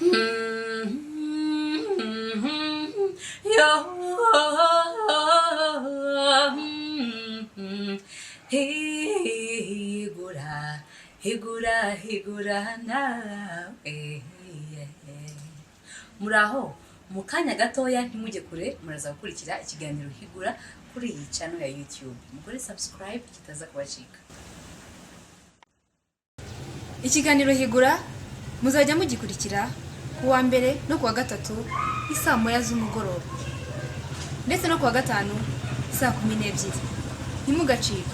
Yo, higura, higura, higura nawe. Muraho, mu kanya gatoya ntimujye kure, muraza gukurikira ikiganiro Higura kuri iyi channel ya YouTube. Mukore subscribe kitaza kubacika. Ikiganiro Higura muzajya mugikurikira kuwa mbere no kuwa gatatu isaa moya z'umugoroba ndetse no kuwa gatanu saa 12. Ntimugacika.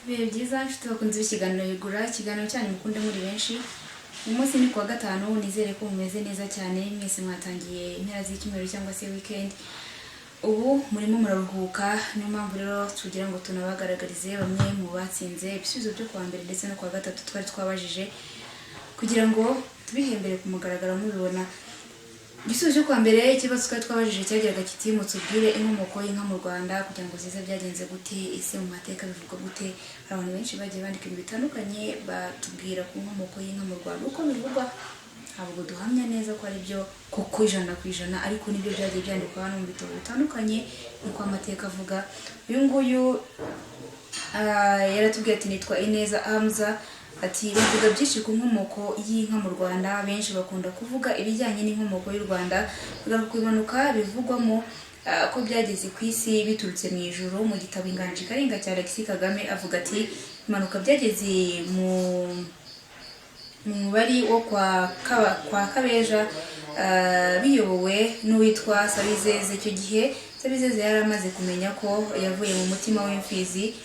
Bihe byiza nshuti bakunze ikiganiro Higura, ikiganiro cyanyu mukunde muri benshi. Uyu munsi ni kuwa gatanu, nizere ko mumeze neza cyane, mwese mwatangiye impera z'icyumweru cyangwa se weekend. Ubu murimo muraruhuka, niyo mpamvu rero tugira ngo tunabagaragarize bamwe mu batsinze ibisubizo byo kuwa mbere ndetse no kuwa gatatu twari twabajije, kugira ngo tubihembere ku mugaragaro mubibona. Igisubizo cyo kuwa mbere ikibazo twari twabajije cyagiraga kiti mutubwire inkomoko y'inka mu Rwanda, kugira ngo zize byagenze gute, ese mu mateka bivugwa gute. Abantu benshi bagiye bandika ibintu bitandukanye batubwira ku nkomoko y'inka mu Rwanda uko bivugwa. Ntabwo duhamya neza ko ari byo kuko 100%, ariko nibyo byagiye byandikwa hano mu bitabo bitandukanye niko amateka avuga. Uyu nguyu yaratubwiye ati nitwa Ineza Hamza, ati bavuga byinshi ku nkomoko y'inka mu Rwanda. Benshi bakunda kuvuga ibijyanye n'inkomoko y'u Rwanda, bigaruka impanuka bivugwamo ko byageze ku isi biturutse mu ijuru. Mu gitabo Inganji Karinga cya Alexis Kagame avuga ati impanuka byageze mu mubari wo kwa Kabeja, biyobowe n'uwitwa Sabizeze. Icyo gihe Sabizeze yari amaze kumenya ko yavuye mu mutima w'imfizi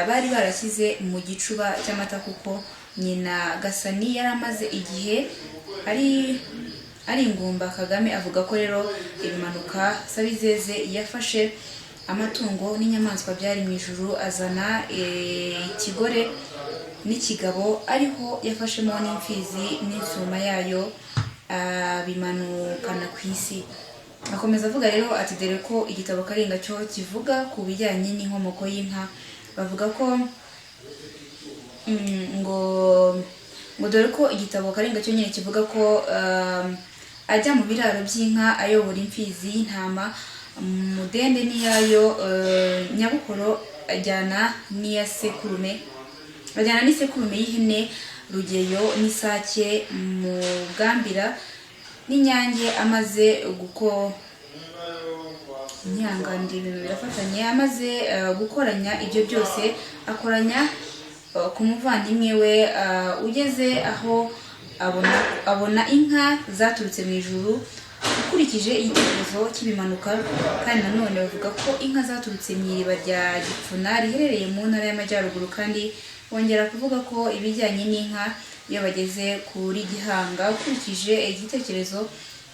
bari barashyize mu gicuba cy'amata, kuko nyina Gasani yari amaze igihe ari ingumba. Kagame avuga ko rero ibimanuka Sabizeze yafashe amatungo n'inyamaswa byari mu ijuru, azana ikigore n'ikigabo, ariho yafashemo n'imfizi n'insuma yayo, bimanukana ku isi. Akomeza avuga rero ati dore ko igitabo Karinga cyo kivuga ku bijyanye n'inkomoko y'inka. Bavuga ko ngo dore ko igitabo Karinga cyo nyine kivuga ko ajya mu biraro by'inka ayobora imfizi y'intama, Mudende n'iyayo, Nyabukoro ajyana n'isekurume y'ihene, Rugeyo n'isake, Mugambira n'inyange. Amaze gukoranya ibyo byose akoranya ku muvandimwe we, ugeze aho abona inka zaturutse mu ijuru. Ukurikije igitekerezo cy'ibimanuka kandi nanone bavuga ko inka zaturutse mu iriba rya Gipfuna riherereye mu ntara y'Amajyaruguru, kandi wongera kuvuga ko ibijyanye n'inka iyo bageze kuri Gihanga. Ukurikije igitekerezo,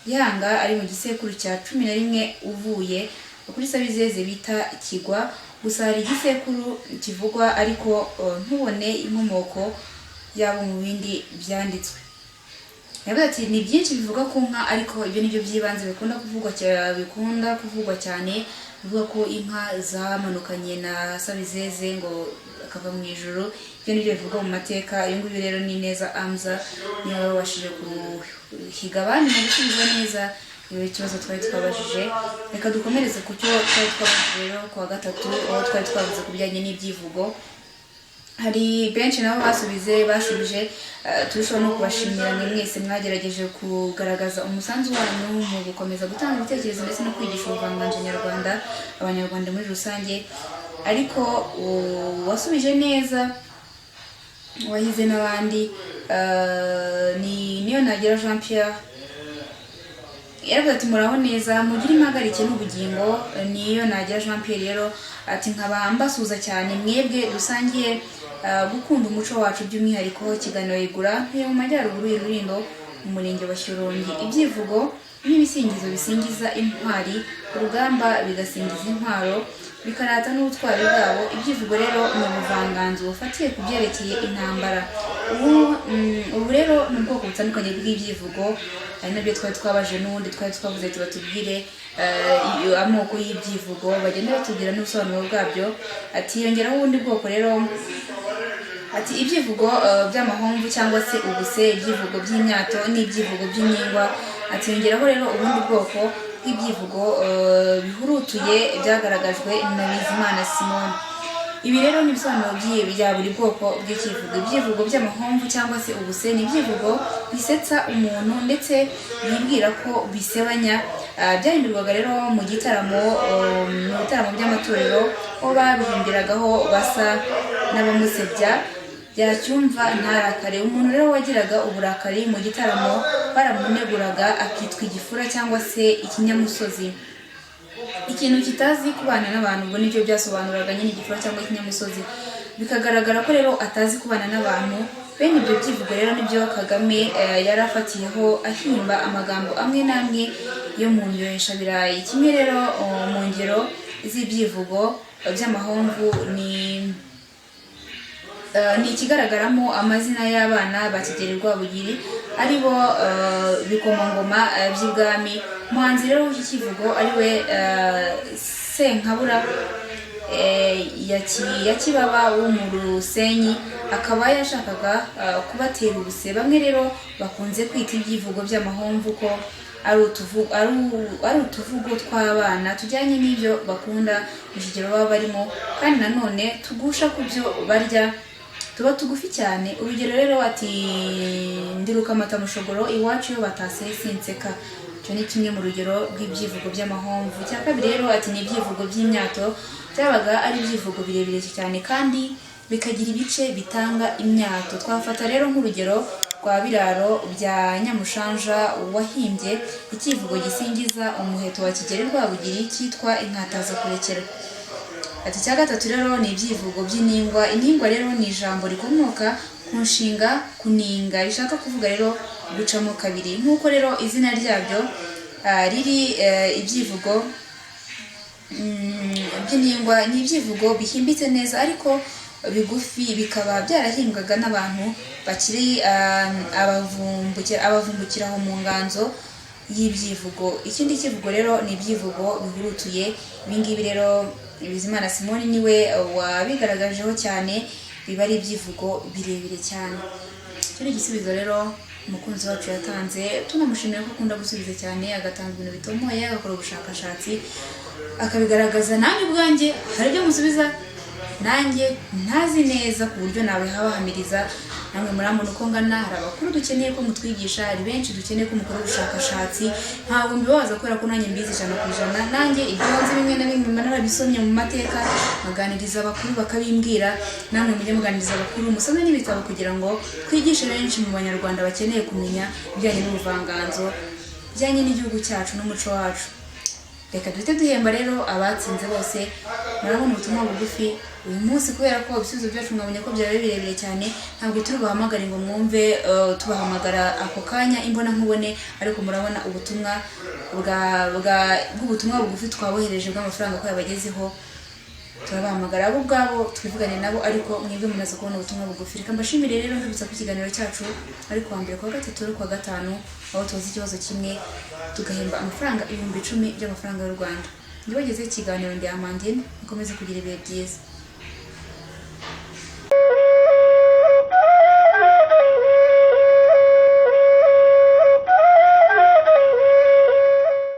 Gihanga ari mu gisekuru cya 11 uvuye kuri Sabizeze bita Kigwa. Gusa hari igisekuru kivugwa ariko ntubone inkomoko yabo mu bindi byanditswe. Yavuze ati ni byinshi bivuga ku nka, ariko ibyo nibyo byibanze bikunda kuvugwa cyane. Bivuga ko inka zamanukanye na Sabizeze ngo akava mu ijuru. Ibyo nibyo bivuga mu mateka. Uyu nguyu rero ni Ineza Hamza, niwe wabashije kuhiga abandi mu gusubiza neza ikibazo twari twabajije. Reka dukomereze ku cyo twari twabajije rero kuwa gatatu, aho twari twavuze ku bijyanye n'ibyivugo. Hari benshi nabo bashubije, turushaho no kubashimira ni mwese mwagerageje kugaragaza umusanzu wanyu mu gukomeza gutanga ibitekerezo ndetse no kwigisha ubuvanganzo nyarwanda abanyarwanda muri rusange. Ariko wasubije neza wahize n'abandi ni Niyonagira Jean Pierre. Yaravuze ati muraho neza, mugire impagarike n'ubugingo. Niyonagira Jean Pierre rero ati nkaba mbasuza cyane mwebwe dusangiye gukunda umuco wacu, by'umwihariko ikiganiro Higura ntuye mu Majyaruguru y'Rulindo mu murenge wa Shyorongi. Ibyivugo n'ibisingizo bisingiza intwari, urugamba bigasingiza intwaro, bikarata n'ubutwari bwabo. Ibyivugo rero ni ubuvanganzo bufatiye ku byerekeye intambara. Ubu rero ni ubwoko butandukanye bw'ibyivugo, ari nabyo twari twabaje n'ubundi twari twavuze tubatubwire amoko y'ibyivugo, bagenda batubwira n'ubusobanuro bwabyo. Ati yongeraho ubundi bwoko rero, ati ibyivugo by'amahomvu cyangwa se ubuse, ibyivugo by'imyato n'ibyivugo by'inyingwa. Ati yongeraho rero ubundi bwoko bw'ibyivugo bihurutuye byagaragajwe na Bizimana Simone. Ibi rero ni ibisobanuro bya buri bwoko bw'ikivugo. Ibyivugo by'amahomvu cyangwa se ubuse ni ibyivugo bisetsa umuntu ndetse bibwira ko bisebanya. Byahimbirwaga rero mu gitaramo, mu bitaramo by'amatorero, aho babihimbiragaho basa n'abamusebya, yacyumva ntarakare. Umuntu rero wagiraga uburakari mu gitaramo baramuneguraga akitwa igifura cyangwa se ikinyamusozi. Ikintu kitazi kubana n'abantu, ubwo nibyo byasobanuraga nyine igifura cyangwa ikinyamusozi. Bikagaragara ko rero atazi kubana n'abantu. Bene ibyo byivugo rero nibyo Kagame yari afatiyeho ahimba amagambo amwe n'amwe yo mu ndyoheshabirayi. Kimwe rero mu ngero z'ibyivugo by'amahomvu ni ikigaragaramo amazina y'abana ba Kigeli Rwabugiri ari bo bikomangoma by'ibwami. Umuhanzi rero w'iki kivugo ari we Senkabura ya Kibaba wo mu Rusenyi, akaba yashakaga kubatera ubuse. Bamwe rero bakunze kwita ibyivugo by'amahomvu ko ari utuvugo tw'abana tujyanye n'ibyo bakunda mu kigero baba barimo, kandi nanone tugusha ku byo barya, tuba tugufi cyane. Urugero rero ati ndiruka amata mushogoro, iwacu iyo batase sinseka. Icyo ni kimwe mu rugero rw'ibyivugo by'amahomvu. Cya kabiri rero ati ni ibyivugo by'imyato. Byabaga ari ibyivugo birebire cyane kandi bikagira ibice bitanga imyato. Twafata rero nk'urugero rwa Biraro bya Nyamushanja wahimbye ikivugo gisingiza umuheto wa Kigeli Rwabugiri cyitwa Inkataza kurekera. Ati cya gatatu rero ni ibyivugo by'iningwa. Iningwa rero ni ijambo rikomoka ku nshinga kuninga, rishaka kuvuga rero gucamo kabiri. Nk'uko rero izina ryabyo riri, ibyivugo by'iningwa ni ibyivugo bihimbitse neza ariko bigufi, bikaba byarahimbwaga n'abantu bakiri abavumbukira aho mu nganzo y'ibyivugo. Ikindi kivugo rero ni ibyivugo bihurutuye. Ibingibi rero Bizimana Simone niwe wabigaragajeho cyane, biba ari ibyivugo birebire cyane. Icyo ni igisubizo rero umukunzi wacu yatanze, tunamushimira ko akunda gusubiza cyane, agatanga ibintu bitomoye, agakora ubushakashatsi akabigaragaza. Nanjye ubwanjye hari ibyo musubiza nanjye ntazi neza ku buryo nawe habahamiriza. Namwe murambona uko ngana, hari abakuru dukeneye ko mutwigisha, hari benshi dukeneye ko mukora ubushakashatsi. Ntabwo mbibabaza kubera ko nanjye mbizi 100%. Nanjye ibyo nzi bimwe na bimwe narabisomye mu mateka, baganiriza abakuru bakabimbwira. Namwe mujye muganiriza abakuru, musome n'ibitabo kugira ngo twigishe benshi mu banyarwanda bakeneye kumenya ibijyanye n'ubuvanganzo, bijyanye n'igihugu cyacu n'umuco wacu. Reka duhite duhemba rero abatsinze bose. Murabona ubutumwa bugufi uyu munsi, kubera ko ibisubizo byacu mwabonye ko byari birebire cyane, ntabwo turi buhamagare ngo mwumve tubahamagara ako kanya imbona nkubone, ariko murabona ubutumwa bw'ubutumwa bugufi twabohereje bw'amafaranga ko yabagezeho. Turabahamagara abo ubwabo twivugane nabo, ariko mwebwe munaza kubona ubutumwa bugufi. Reka mbashimire rero ndabutsa ku kiganiro cyacu ari kuwa mbere, kuwa gatatu no kuwa gatanu, aho tuzi ikibazo kimwe tugahemba amafaranga 10,000 by'amafaranga y'u Rwanda. Ndibageze ikiganiro ndi Amandine, mukomeze kugira ibihe byiza.